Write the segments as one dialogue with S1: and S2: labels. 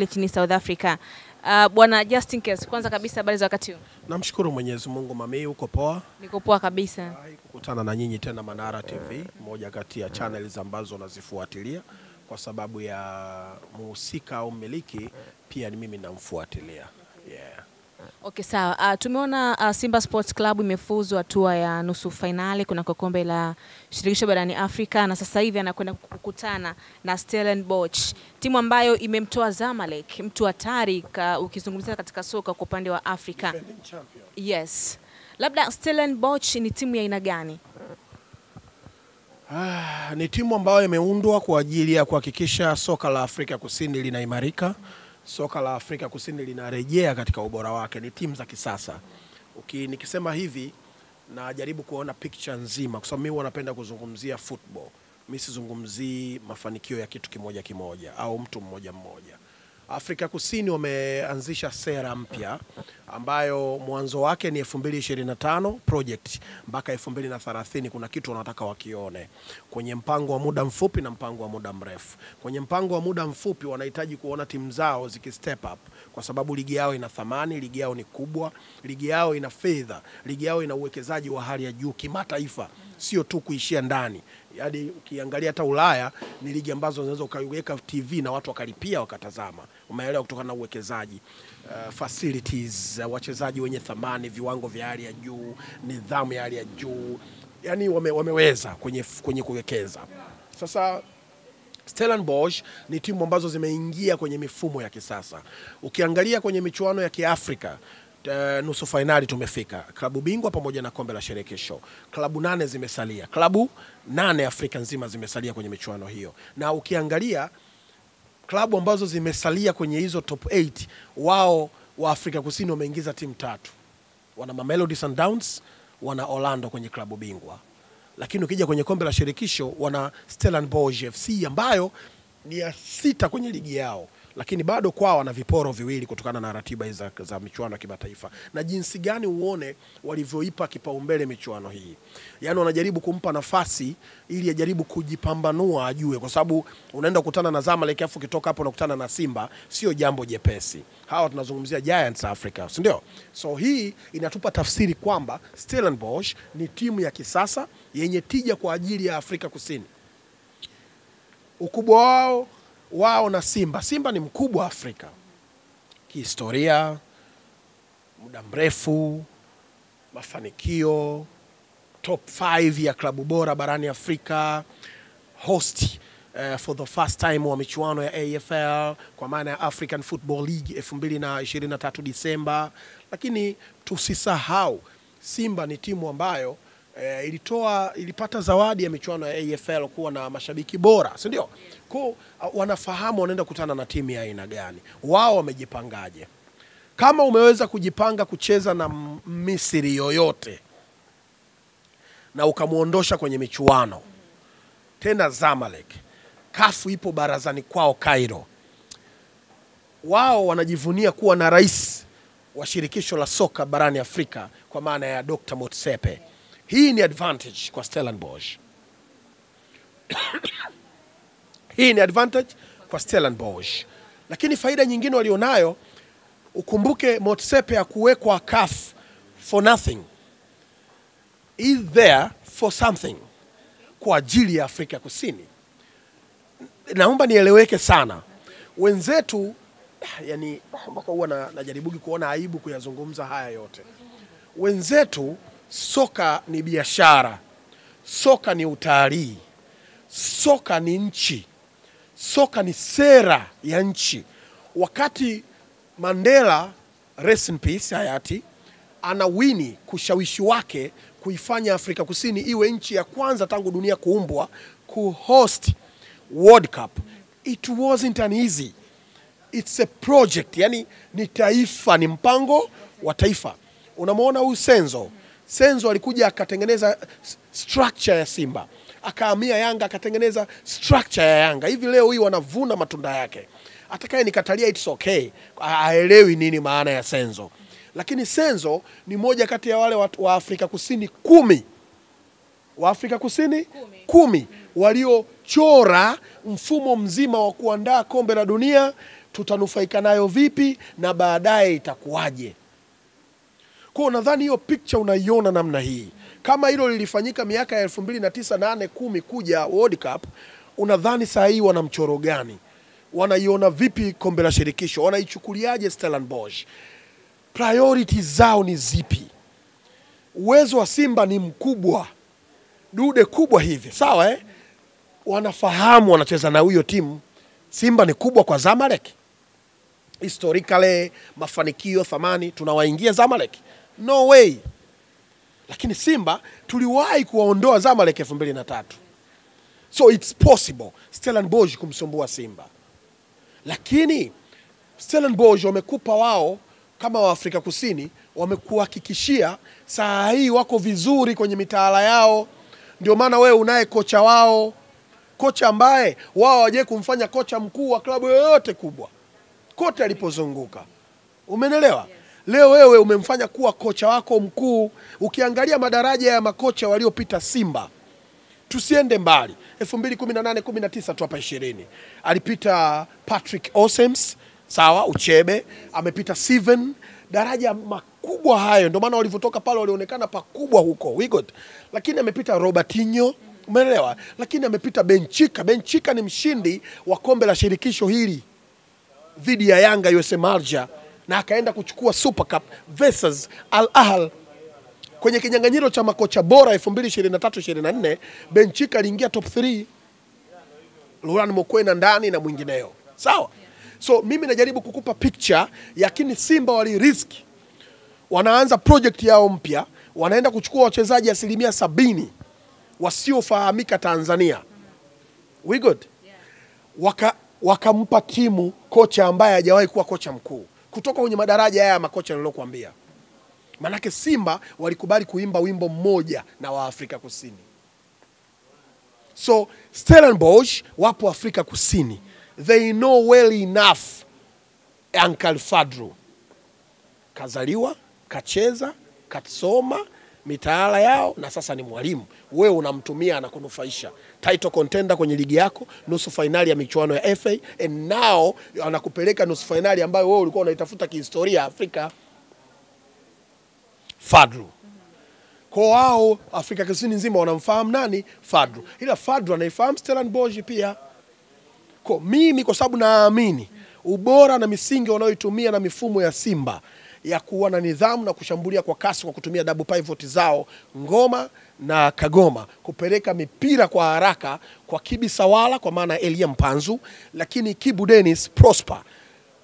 S1: kule nchini South Africa. Bwana Justin Kes, kwanza kabisa habari za wakati huu?
S2: Namshukuru Mwenyezi Mungu. Mami, uko poa?
S1: Niko poa kabisa.
S2: Kukutana na nyinyi tena Manara TV, moja kati ya channels ambazo nazifuatilia kwa sababu ya muhusika au mmiliki pia ni mimi namfuatilia. Yeah.
S1: Okay, sawa. Tumeona Simba Sports Club imefuzu hatua ya nusu finali kuna kombe la shirikisho barani Afrika, na sasa hivi anakwenda kukutana na Stellenbosch, timu ambayo imemtoa Zamalek, mtu hatari ukizungumzia katika soka kwa upande wa Afrika. Yes. Labda Stellenbosch ni timu ya aina gani?
S2: Ni timu ambayo imeundwa kwa ajili ya kuhakikisha soka la Afrika Kusini linaimarika. Soka la Afrika Kusini linarejea katika ubora wake. Ni timu za kisasa. Nikisema hivi najaribu kuona picture nzima kwa sababu mimi wanapenda kuzungumzia football. Mimi sizungumzii mafanikio ya kitu kimoja kimoja au mtu mmoja mmoja. Afrika Kusini wameanzisha sera mpya ambayo mwanzo wake ni 2025 project mpaka 2030. Kuna kitu wanataka wakione kwenye mpango wa muda mfupi na mpango wa muda mrefu. Kwenye mpango wa muda mfupi wanahitaji kuona timu zao zikistep up kwa sababu ligi yao ina thamani, ligi yao ni kubwa, ligi yao ina fedha, ligi yao ina uwekezaji wa hali ya juu kimataifa, sio tu kuishia ndani. Yaani ukiangalia hata Ulaya ni ligi ambazo unaweza ukaiweka TV na watu wakalipia wakatazama. Umeelewa, kutokana na uwekezaji, facilities, wachezaji wenye thamani, viwango vya hali ya juu, nidhamu ya hali ya juu. Yaani wameweza kwenye kuwekeza. Sasa Stellenbosch ni timu ambazo zimeingia kwenye mifumo ya kisasa. Ukiangalia kwenye michuano ya Kiafrika, nusu finali tumefika. Klabu bingwa pamoja na kombe la shirikisho. Klabu 8 zimesalia. Klabu 8 Afrika nzima zimesalia kwenye michuano hiyo. Na ukiangalia klabu ambazo zimesalia kwenye hizo top 8, wao wa Afrika Kusini wameingiza timu 3. Wana Mamelodi Sundowns, wana Orlando kwenye klabu bingwa. Lakini ukija kwenye kombe la shirikisho wana Stellenbosch FC ambayo ni ya 6 kwenye ligi yao. Lakini bado kwao wana viporo viwili kutokana na ratiba za michuano ya kimataifa. Na jinsi gani uone walivyoipa kipaumbele michuano hii. Yaani wanajaribu kumpa nafasi ili ajaribu kujipambanua ajue, kwa sababu unaenda kukutana na Zamalek afu ukitoka hapo unakutana na Simba, sio jambo jepesi. Hawa tunazungumzia Giants Africa, si ndio? So hii inatupa tafsiri kwamba Stellenbosch ni timu ya kisasa yenye tija kwa ajili ya Afrika Kusini. Ukubwa wao na Simba ni mkubwa Afrika kihistoria, muda mrefu, mafanikio, top 5 ya klabu bora barani Afrika, host for the first time wa michuano ya AFL kwa maana ya African Football League 2023 Disemba. Lakini tusisahau Simba ni timu ambayo ilipata zawadi ya michuano ya AFL kuwa na mashabiki bora, si ndio? Kwa wanafahamu wanaenda kutana na timu ya aina gani. Wao wamejipangaje? Kama umeweza kujipanga kucheza na Misri yoyote na ukamuondosha kwenye michuano, tena Zamalek, kafu ipo barazani kwao Cairo. Wao wanajivunia kuwa na rais wa shirikisho la soka barani Afrika kwa maana ya Dr. Motsepe. Hii ni advantage kwa Stellenbosch. Hii ni advantage kwa Stellenbosch. Lakini faida nyingine walionayo, ukumbuke Motsepe hakuwekwa CAF for nothing. Is there for something kwa ajili ya Afrika Kusini. Naomba nieleweke sana. Wenzetu, yani mpaka huwa najaribu kuona aibu kuyazungumza haya yote. Wenzetu soka ni biashara, soka ni utalii, soka ni nchi, soka ni sera ya nchi. Wakati Mandela, rest in peace, hayati, anawini kushawishi wake kuifanya Afrika Kusini iwe nchi ya kwanza tangu dunia kuumbwa kuhost World Cup, it wasn't an easy. It's a project, yani ni taifa, ni mpango wa taifa. Unamuona huyu Senzo alikuja akatengeneza structure ya Simba. Akahamia Yanga akatengeneza structure ya Yanga. Hivi leo hii wanavuna matunda yake. Atakaye nikatalia it's okay. Haelewi nini maana ya Senzo. Lakini Senzo ni moja kati ya wale wa Afrika Kusini 10. Wa Afrika Kusini 10 waliochora mfumo mzima wa kuandaa kombe la dunia tutanufaika nayo vipi, na baadaye itakuwaje. Kwa nadhani hiyo picture unaiona namna hii. Kama hilo lilifanyika miaka ya 2009, 8, 10 kuja World Cup, unadhani saa hii wana mchoro gani? Wanaiona vipi kombe la shirikisho? Wanaichukuliaje Stellenbosch? Priorities zao ni zipi? Uwezo wa Simba ni mkubwa, dude kubwa hivi, sawa Wanafahamu wanacheza na huyo timu. Simba ni kubwa kwa Zamalek. Historically, mafanikio, thamani, tunawaingia Zamalek? No way. Lakini Simba tuliwahi kuwaondoa Zamalek 2003. So it's possible Stellenbosch kumsumbua Simba. Lakini Stellenbosch wamekupa wao kama wa Afrika Kusini, wamekuhakikishia saa hii wako vizuri kwenye mitaala yao. Ndio maana wewe unaye kocha wao, kocha ambaye wao waje kumfanya kocha mkuu wa klabu yoyote kubwa kote alipozunguka. Umenelewa? Leo wewe umemfanya kuwa kocha wako mkuu. Ukiangalia madaraja ya makocha waliopita Simba, tusiende mbali, 2018, 19 tu hapa 20. Alipita Patrick Osems, sawa, Uchebe, amepita Steven, daraja makubwa hayo. Ndio maana walivyotoka pale walionekana pakubwa huko, we got. Lakini amepita Robertinho, umeelewa? Lakini amepita Benchika. Benchika ni mshindi wa kombe la shirikisho hili dhidi ya Yanga USM Alger, na akaenda kuchukua Super Cup versus Al Ahly. Kwenye kinyang'anyiro cha makocha bora 2023-24, Benchika aliingia top 3. Laurent Mokwena ndani na mwingineo. Sawa? So mimi najaribu kukupa picture, yakini Simba wali risk. Wanaanza project yao mpya, wanaenda kuchukua wachezaji 70% wasiofahamika Tanzania. We good? Wakampa timu kocha ambaye hajawahi kuwa kocha mkuu, kutoka kwenye madaraja haya makocha nilokuambia. Manake Simba walikubali kuimba wimbo mmoja na wa Afrika Kusini. So Stellenbosch wapo Afrika Kusini. They know well enough Uncle Fadru. Kazaliwa, kacheza, kasoma, mitaala yao, na sasa ni mwalimu. Wewe unamtumia anakunufaisha. Title contender kwenye ligi yako, nusu finali ya michuano ya FA, and now anakupeleka nusu finali ambayo wewe ulikuwa unaitafuta kihistoria Afrika. Fadru. Kwa wao Afrika Kusini nzima wanamfahamu nani? Fadru. Ila Fadru anaifahamu Stellenbosch pia. Kwa mimi, kwa sababu naamini ubora na misingi wanayoitumia na mifumo ya Simba ya kuwa na nidhamu na kushambulia kwa kasi kwa kutumia double pivot zao Ngoma na Kagoma, kupeleka mipira kwa haraka kwa Kibi Sawala kwa maana Elia Mpanzu, lakini Kibu Dennis Prosper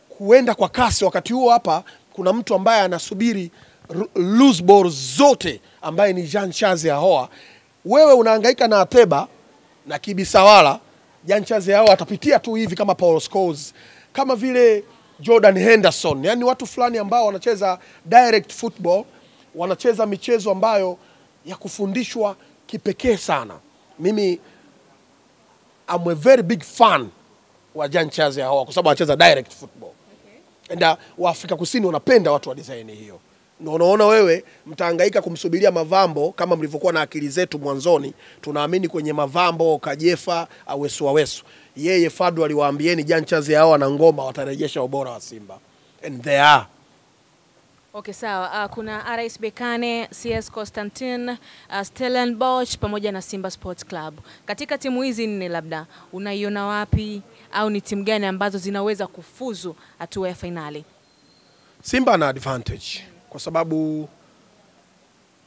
S2: kuenda kwa kasi. Wakati huo hapa kuna mtu ambaye anasubiri loose ball zote ambaye ni Jean Charles Ahoua. Wewe unahangaika na Ateba na Kibi Sawala, Jean Charles Ahoua atapitia tu hivi kama Paul Scholes, kama vile Jordan Henderson. Yani watu fulani ambao wanacheza direct football, wanacheza michezo ambayo ya kufundishwa kipekee sana. Mimi I'm a very big fan wa Jean Charles Ahoua kwa sababu anacheza direct football. Okay. And wa Afrika Kusini wanapenda watu wa design hiyo. Na unaona wewe mtahangaika kumsubiria Mavambo kama mlivyokuwa na akili zetu mwanzoni. Tunaamini kwenye Mavambo, Kajefa, Awesu. Yeye Fadlu aliwaambieni Jean Charles Ahoua na Ngoma watarejesha ubora wa Simba. And they are.
S1: Okay, sawa. Kuna RS Berkane, CS Constantine, Stellenbosch pamoja na Simba Sports Club. Katika timu hizi nne labda unaiona wapi au ni timu gani ambazo zinaweza kufuzu hatua ya finali?
S2: Simba na advantage kwa sababu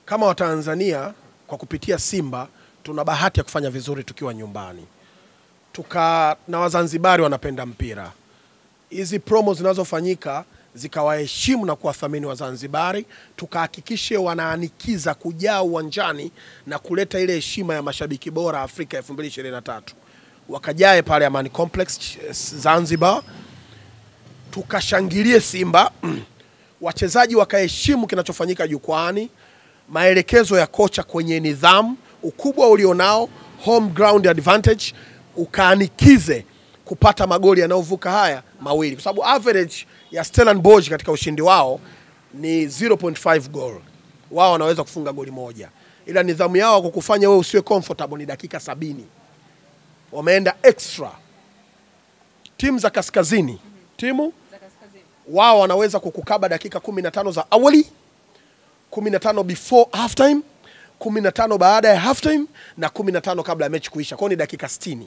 S2: kama Watanzania kwa kupitia Simba tuna bahati ya kufanya vizuri tukiwa nyumbani. Na Wazanzibari wanapenda mpira. Hizi promo zinazofanyika zikawaheshimu na kuwathamini Wazanzibari, tukahakikishe wanaanikiza kujaa uwanjani na kuleta ile heshima ya mashabiki bora Afrika 2023. Wakajae pale Amani Complex Zanzibar, tukashangilie Simba. Wachezaji wakaheshimu kinachofanyika jukwani, maelekezo ya kocha kwenye nidhamu, ukubwa ulionao, home ground advantage, ukaanikize kupata magoli yanayovuka haya mawili. Kwa sababu average ya Stellenbosch katika ushindi wao ni 0.5 goal. Wao wanaweza kufunga goli moja. Ila nidhamu yao kwa kufanya wewe usiwe comfortable ni dakika 70. Wameenda extra. Timu za kaskazini timu wao wanaweza kukukaba dakika 15 za awali, 15 before halftime, 15 baada ya halftime na 15 kabla ya mechi kuisha. Kwa ni dakika 60.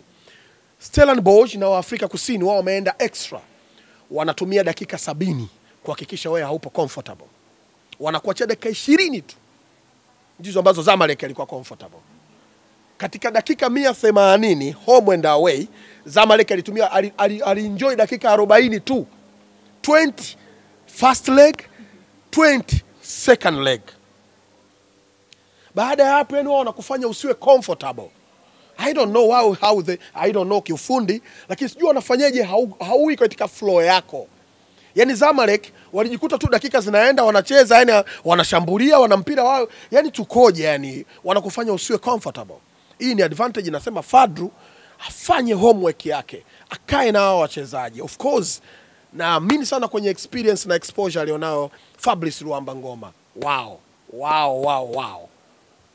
S2: Stellenbosch na Afrika Kusini wao wameenda extra. Wanatumia dakika 70 kuhakikisha wewe haupo comfortable. Wanakuachia dakika 20 tu. Ndizo ambazo Zamalek alikuwa comfortable. Katika dakika 180 home and away, Zamalek alitumia alienjoy dakika 40 tu. 20 first leg, 20 second leg. Baada ya hapo wao wanakufanya usiwe comfortable. I don't know I don't know kiufundi, lakini sijui wanafanyaje haui katika flow yako. Yani Zamalek walijikuta tu dakika zinaenda wanacheza, yani wanashambulia, wana mpira wao, yani tukoje, yani wanakufanya usiwe comfortable. Hii ni advantage, nasema Fadlu afanye homework yake, akae na hao wachezaji. Of course naamini sana kwenye experience na exposure alionao Fabrice Luamba Ngoma. Wow.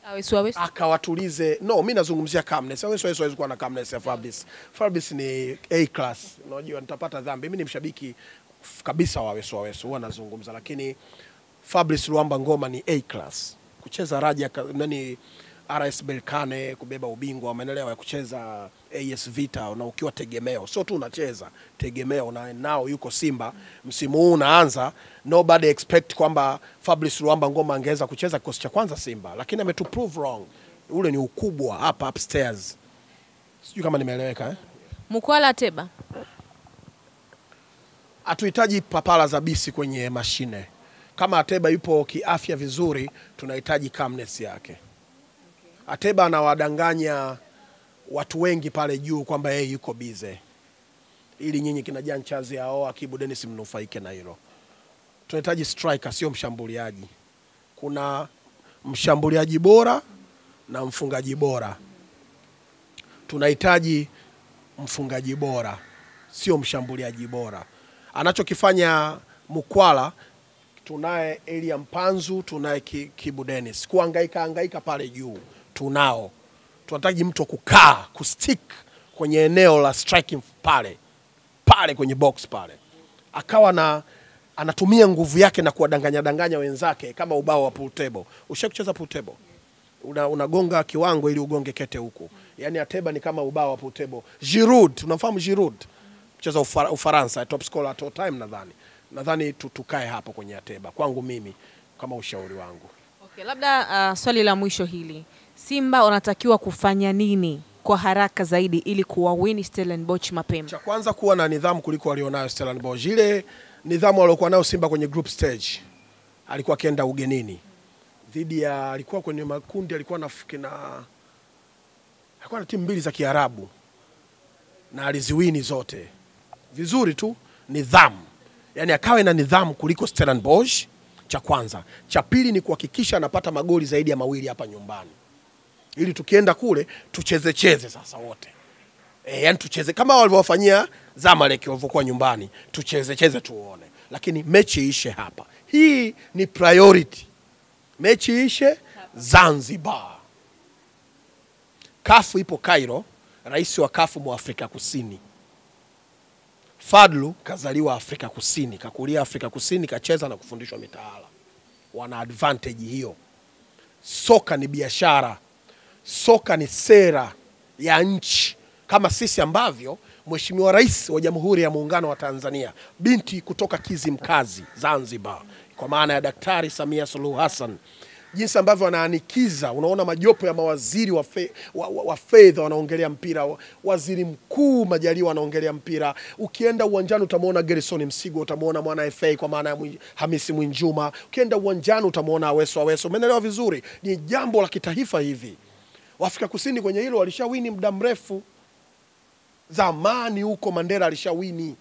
S1: Awesu.
S2: Akawatulize. No, mimi nazungumzia calmness. Awesu kuwa na calmness ya Fabrice. Fabrice ni A class. Unajua nitapata dhambi. Mimi ni mshabiki kabisa wa Awesu huwa nazungumza, lakini Fabrice Luamba Ngoma ni A class. Kucheza Raja RS Berkane, kubeba ubingwa, umeelewa, ya kucheza AS Vita na ukiwa tegemeo. Sio tu unacheza tegemeo na nao yuko Simba. Msimu huu unaanza, nobody expect kwamba Fabrice Luamba Ngoma angeweza kucheza kikosi cha kwanza Simba, lakini ametu prove wrong. Ule ni ukubwa hapa upstairs. Sijui kama nimeeleweka
S1: Mukwala Ateba.
S2: Hatuhitaji papala za bisi kwenye mashine. Kama Ateba yupo kiafya vizuri, tunahitaji calmness yake. Ateba anawadanganya watu wengi pale juu kwamba yeye yuko bize, ili nyinyi kina Jan Chazi hao Akibu Dennis mnufaike na hilo. Tunahitaji striker, sio mshambuliaji. Kuna mshambuliaji bora na mfungaji bora. Tunahitaji mfungaji bora, sio mshambuliaji bora. Anachokifanya Mukwala, tunaye Elia Mpanzu, tunaye Kibu Dennis. Kuhangaika pale juu tunao. Tunahitaji mtu kukaa, kustick kwenye eneo la striking pale kwenye box pale. Akawa anatumia nguvu yake na kuwadanganya wenzake kama ubao wa pool table. Ushakucheza pool table? Unagonga kiwango ili ugonge kete huku. Yaani Ateba ni kama ubao wa pool table. Giroud, unamfahamu Giroud? Mcheza Ufaransa, top scorer at all time nadhani tukae hapo kwenye Ateba. Kwangu mimi kama ushauri wangu.
S1: Okay, labda swali la mwisho hili. Simba wanatakiwa kufanya nini kwa haraka zaidi ili kuwawini Stellenbosch mapema?
S2: Cha kwanza kuwa na nidhamu kuliko walionayo Stellenbosch. Ile nidhamu waliokuwa nayo Simba kwenye group stage. Alikuwa akienda ugenini. Alikuwa kwenye makundi, alikuwa na timu mbili za Kiarabu. Na aliziwini zote. Vizuri tu, nidhamu. Yani akawe na nidhamu kuliko Stellenbosch, cha kwanza. Cha pili ni kuhakikisha anapata magoli zaidi ya 2 hapa nyumbani. Ili tukienda kule tucheze sasa wote. Yani tucheze kama walivyofanyia Zamalek walivyokuwa nyumbani. Tucheze tuone. Lakini mechi ishe hapa. Hii ni priority. Mechi ishe Zanzibar. Kafu ipo Cairo, rais wa Kafu mu Afrika Kusini. Fadlu kazaliwa Afrika Kusini, kakulia Afrika Kusini, kacheza na kufundishwa mitaala. Wana advantage hiyo. Soka ni biashara. Soka ni sera ya nchi. Kama sisi ambavyo Mheshimiwa Rais wa Jamhuri ya Muungano wa Tanzania, binti kutoka Kizimkazi, Zanzibar, kwa maana ya Daktari Samia Suluhu Hassan, jinsi ambavyo wanaanikiza, unaona majopo ya mawaziri wa fedha wanaongelea mpira, waziri mkuu Majaliwa wanaongelea mpira. Ukienda uwanjani utamuona Gerson Msigo, utamuona mwana FA kwa maana ya Hamisi Mwinjuma. Ukienda uwanjani utamuona Aweso. Umeelewa vizuri? Ni jambo la kitaifa hivi. Afrika Kusini kwenye hilo walishawini muda mrefu. Zamani huko Mandela alishawini.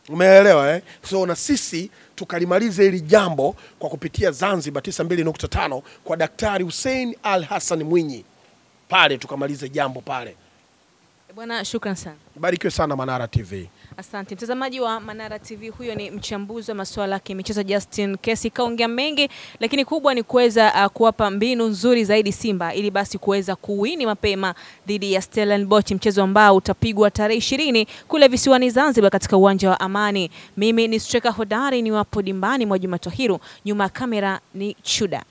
S2: Umeelewa So na sisi tukalimaliza hili jambo kwa kupitia Zanzibar 92.5 kwa Daktari Hussein Al Hassan Mwinyi. Pale tukamaliza jambo pale.
S1: Bwana, shukran sana.
S2: Barikiwe sana Manara TV.
S1: Asante mtazamaji wa Manara TV, huyo ni mchambuzi wa masuala ya kimichezo Justin Kesi. Kaongea mengi, lakini kubwa ni kuweza kuwapa mbinu nzuri zaidi Simba ili basi kuweza kuwini mapema dhidi ya Stellenbosch, mchezo ambao utapigwa tarehe 20 kule visiwani Zanzibar katika uwanja wa Amani. Mimi ni striker hodari, ni wapo dimbani mwa Juma Tohiru, nyuma ya kamera ni Chuda.